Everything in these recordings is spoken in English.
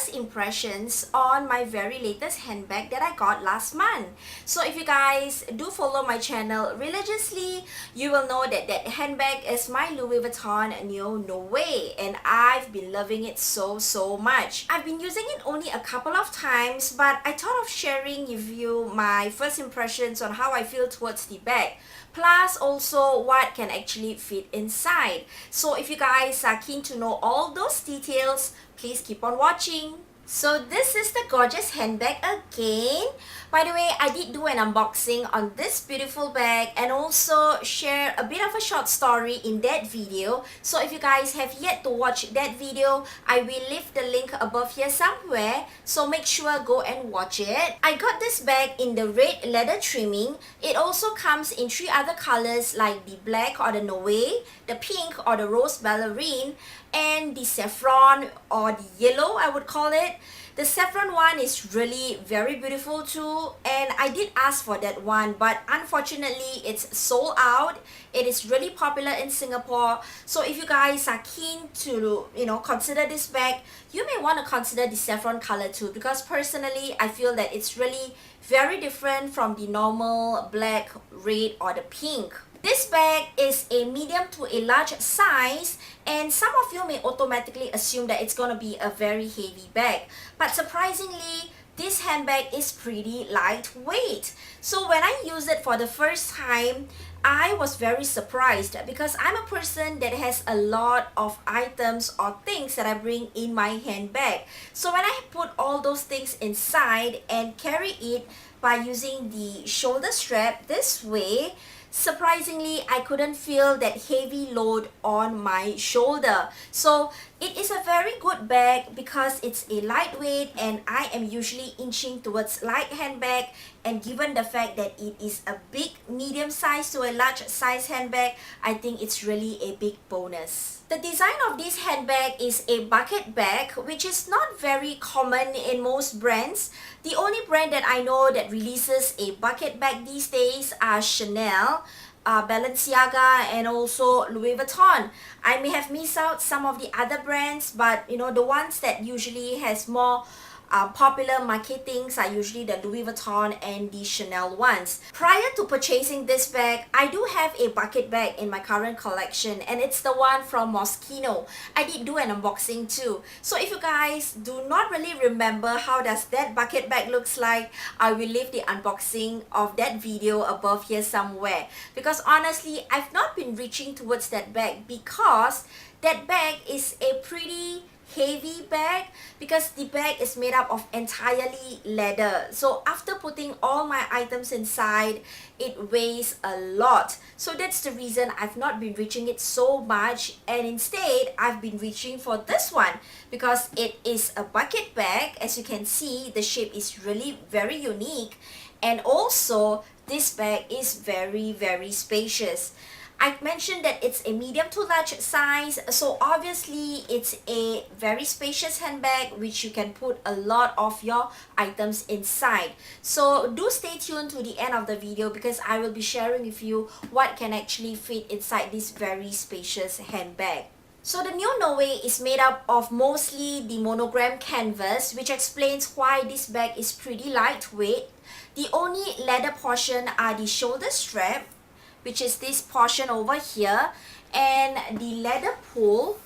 first impressions on my very latest handbag that I got last month. So if you guys do follow my channel religiously, you will know that that handbag is my Louis Vuitton Neonoe, and I've been loving it so much. I've been using it only a couple of times, but I thought of sharing with you my first impressions on how I feel towards the bag, plus also what can actually fit inside. So if you guys are keen to know all those details, please keep on watching. So this is the gorgeous handbag again. By the way, I did do an unboxing on this beautiful bag and also share a bit of a short story in that video. So if you guys have yet to watch that video, I will leave the link above here somewhere. So make sure go and watch it. I got this bag in the red leather trimming. It also comes in 3 other colors like the black or the Noe, the pink or the rose ballerine, and the saffron or the yellow, I would call it. The saffron one is really very beautiful too, and I did ask for that one, but unfortunately it's sold out. It is really popular in Singapore. So if you guys are keen to consider this bag, you may want to consider the saffron color too, because personally I feel that it's really very different from the normal black, red or the pink. This bag is a medium to a large size, and some of you may automatically assume that it's going to be a very heavy bag. But surprisingly, this handbag is pretty lightweight. So when I used it for the first time, I was very surprised because I'm a person that has a lot of items or things that I bring in my handbag. So when I put all those things inside and carry it by using the shoulder strap this way, surprisingly, I couldn't feel that heavy load on my shoulder. So it is a very good bag because it's a lightweight, and I am usually inching towards light handbag, and given the fact that it is a big medium size to a large size handbag, I think it's really a big bonus. The design of this handbag is a bucket bag, which is not very common in most brands. The only brand that I know that releases a bucket bag these days are Chanel, Balenciaga, and also Louis Vuitton. I may have missed out some of the other brands, but the ones that usually has more popular marketings are usually the Louis Vuitton and the Chanel ones. Prior to purchasing this bag, I do have a bucket bag in my current collection, and it's the one from Moschino. I did do an unboxing too. So if you guys do not really remember how does that bucket bag looks like, I will leave the unboxing of that video above here somewhere, because honestly, I've not been reaching towards that bag because that bag is a pretty heavy bag, because the bag is made up of entirely leather. So after putting all my items inside, it weighs a lot. So that's the reason I've not been reaching it so much, and instead I've been reaching for this one because it is a bucket bag. As you can see, the shape is really very unique, and also this bag is very spacious. I mentioned that it's a medium to large size, so obviously it's a very spacious handbag which you can put a lot of your items inside. So do stay tuned to the end of the video, because I will be sharing with you what can actually fit inside this very spacious handbag. So the Neonoe is made up of mostly the monogram canvas, which explains why this bag is pretty lightweight. The only leather portion are the shoulder strap, which is this portion over here, and the leather pull,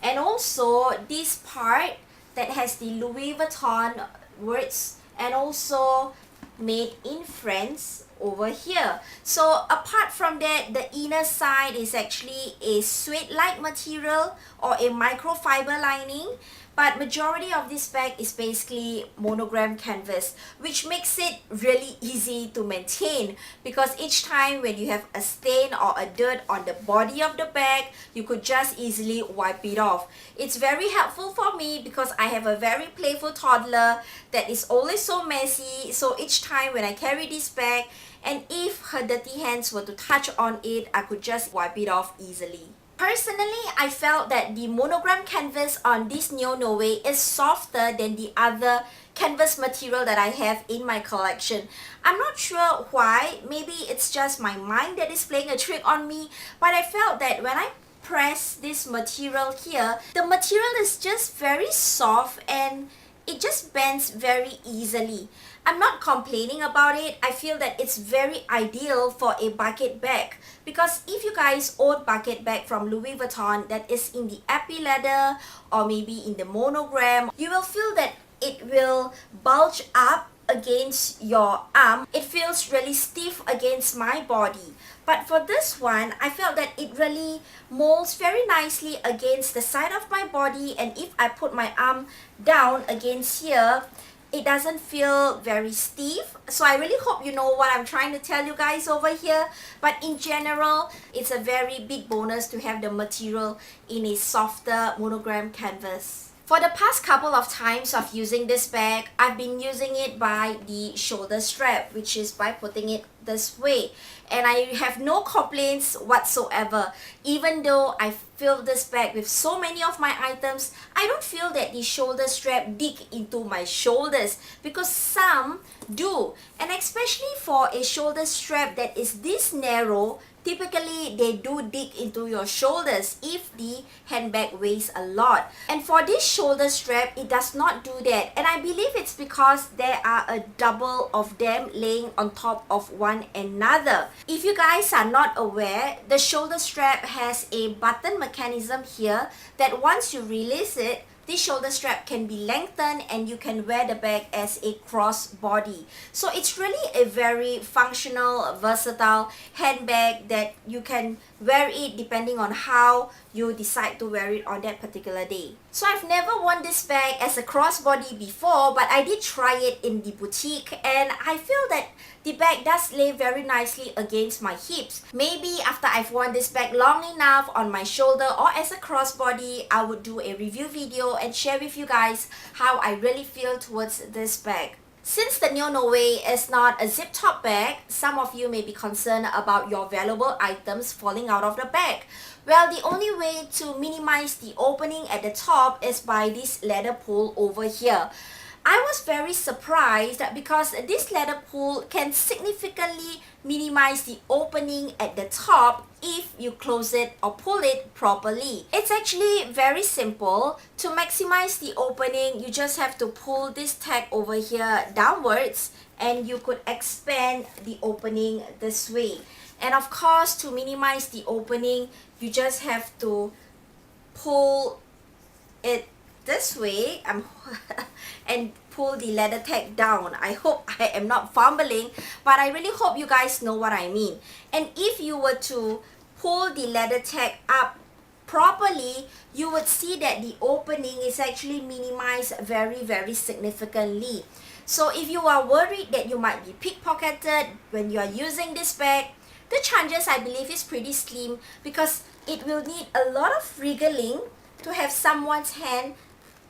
and also this part that has the Louis Vuitton words, and also made in France over here. So apart from that, the inner side is actually a suede-like material or a microfiber lining, but majority of this bag is basically monogram canvas, which makes it really easy to maintain, because each time when you have a stain or a dirt on the body of the bag, you could just easily wipe it off. It's very helpful for me because I have a very playful toddler that is always so messy. So each time when I carry this bag, and if her dirty hands were to touch on it, I could just wipe it off easily. Personally, I felt that the monogram canvas on this Neonoe is softer than the other canvas material that I have in my collection. I'm not sure why. Maybe it's just my mind that is playing a trick on me, but I felt that when I press this material here, the material is just very soft, and it just bends very easily. I'm not complaining about it. I feel that it's very ideal for a bucket bag, because if you guys own bucket bag from Louis Vuitton that is in the epi leather or maybe in the monogram, you will feel that it will bulge up against your arm. It feels really stiff against my body. But for this one, I felt that it really molds very nicely against the side of my body, and if I put my arm down against here, it doesn't feel very stiff. So I really hope you know what I'm trying to tell you guys over here. But in general, it's a very big bonus to have the material in a softer monogram canvas. For the past couple of times of using this bag, I've been using it by the shoulder strap, which is by putting it this way. And I have no complaints whatsoever. Even though I filled this bag with so many of my items, I don't feel that the shoulder strap dig into my shoulders, because some do. And especially for a shoulder strap that is this narrow, typically they do dig into your shoulders if the handbag weighs a lot. And for this shoulder strap, it does not do that. And I believe it's because there are a double of them laying on top of one another. If you guys are not aware, the shoulder strap has a button mechanism here that once you release it, this shoulder strap can be lengthened and you can wear the bag as a crossbody. So it's really a very functional, versatile handbag that you can wear it depending on how you decide to wear it on that particular day. So I've never worn this bag as a crossbody before, but I did try it in the boutique, and I feel that the bag does lay very nicely against my hips. Maybe after I've worn this bag long enough on my shoulder or as a crossbody, I would do a review video and share with you guys how I really feel towards this bag. Since the Neonoe is not a zip top bag, some of you may be concerned about your valuable items falling out of the bag. Well, the only way to minimize the opening at the top is by this leather pull over here. I was very surprised because this leather pull can significantly minimize the opening at the top if you close it or pull it properly. It's actually very simple. To maximize the opening, you just have to pull this tag over here downwards and you could expand the opening this way. And of course, to minimize the opening, you just have to pull it this way and pull the leather tag down. I hope I am not fumbling, but I really hope you guys know what I mean. And if you were to pull the leather tag up properly, you would see that the opening is actually minimized very significantly. So if you are worried that you might be pickpocketed when you are using this bag, the chances I believe is pretty slim, because it will need a lot of wriggling to have someone's hand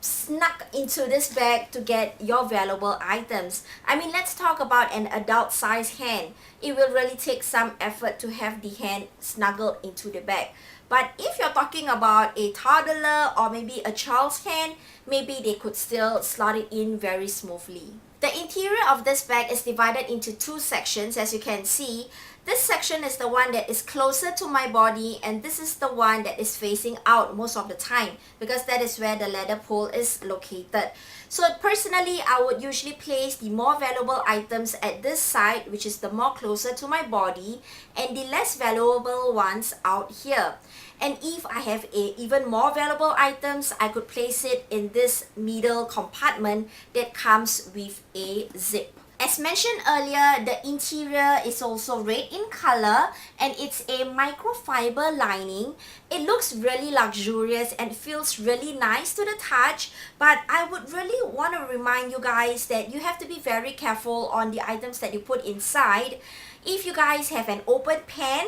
snuck into this bag to get your valuable items. I mean, let's talk about an adult size hand. It will really take some effort to have the hand snuggled into the bag. But if you're talking about a toddler or maybe a child's hand, maybe they could still slot it in very smoothly. The interior of this bag is divided into two sections, as you can see. This section is the one that is closer to my body, and this is the one that is facing out most of the time, because that is where the leather pull is located. So personally, I would usually place the more valuable items at this side, which is the more closer to my body, and the less valuable ones out here. And if I have even more valuable items, I could place it in this middle compartment that comes with a zip. As mentioned earlier, the interior is also red in color, and it's a microfiber lining. It looks really luxurious and feels really nice to the touch, but I would really want to remind you guys that you have to be very careful on the items that you put inside. If you guys have an open pan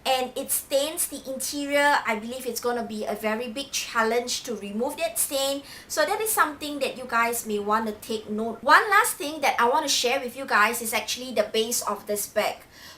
and it stains the interior, I believe it's going to be a very big challenge to remove that stain. So that is something that you guys may want to take note. One last thing that I want to share with you guys is actually the base of this bag.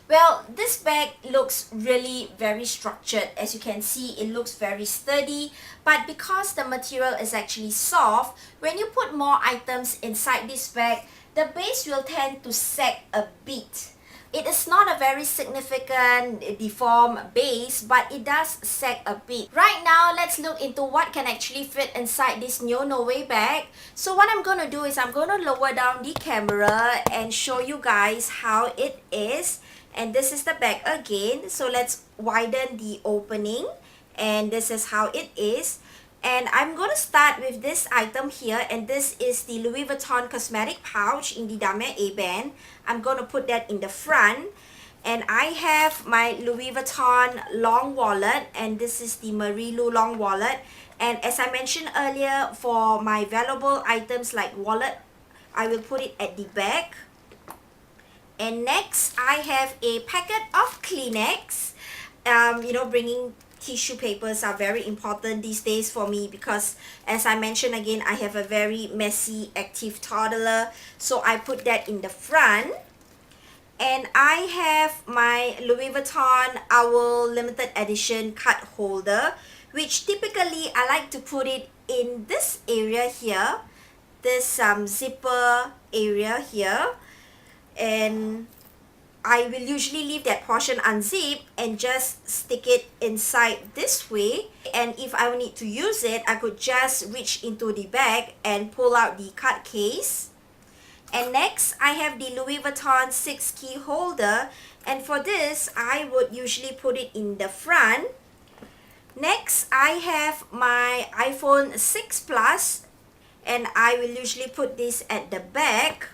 Well, this bag looks really very structured. As you can see, it looks very sturdy, but because the material is actually soft, when you put more items inside this bag, the base will tend to sag a bit. It is not a very significant deform base, but it does sag a bit. Right now, let's look into what can actually fit inside this Neonoe bag. So what I'm going to do is I'm going to lower down the camera and show you guys how it is. And this is the bag again. So let's widen the opening. And this is how it is. And I'm going to start with this item here, and this is the Louis Vuitton cosmetic pouch in the Damier A-band. I'm going to put that in the front. And I have my Louis Vuitton long wallet, and this is the Marie Lou long wallet. And as I mentioned earlier, for my valuable items like wallet, I will put it at the back. And next, I have a packet of Kleenex. Bringing tissue papers are very important these days for me because, as I mentioned again, I have a very messy, active toddler. So I put that in the front. And I have my Louis Vuitton Owl limited edition card holder, which typically I like to put it in this area here, this zipper area here. And I will usually leave that portion unzipped and just stick it inside this way. And if I need to use it, I could just reach into the bag and pull out the card case. And next, I have the Louis Vuitton 6 key holder. And for this, I would usually put it in the front. Next, I have my iPhone 6 Plus. And I will usually put this at the back.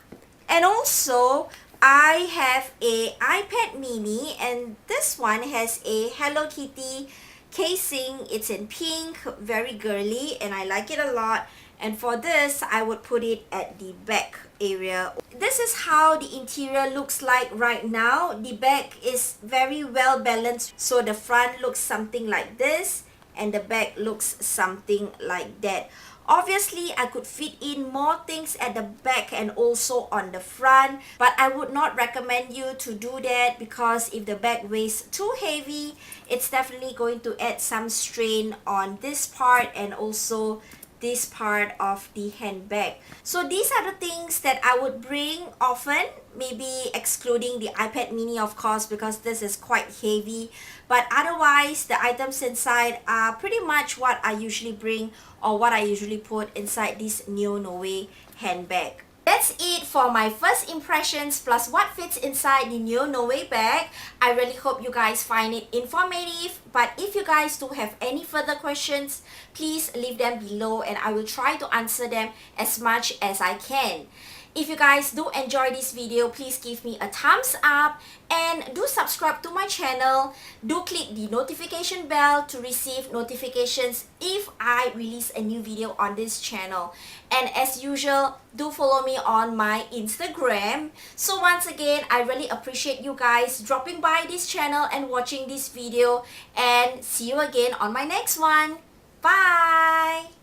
And also, I have a iPad mini, and this one has a Hello Kitty casing. It's in pink, very girly, and I like it a lot. And for this, I would put it at the back area. This is how the interior looks like right now. The back is very well balanced. So the front looks something like this, and the back looks something like that. Obviously, I could fit in more things at the back and also on the front, but I would not recommend you to do that because if the bag weighs too heavy, it's definitely going to add some strain on this part and also this part of the handbag. So these are the things that I would bring often, maybe excluding the iPad mini of course because this is quite heavy, but otherwise the items inside are pretty much what I usually bring or what I usually put inside this Neonoe handbag. That's it for my first impressions plus what fits inside the Neonoe bag. I really hope you guys find it informative. But if you guys do have any further questions, please leave them below and I will try to answer them as much as I can. If you guys do enjoy this video, please give me a thumbs up and do subscribe to my channel. Do click the notification bell to receive notifications if I release a new video on this channel. And as usual, do follow me on my Instagram. So once again, I really appreciate you guys dropping by this channel and watching this video. And see you again on my next one. Bye!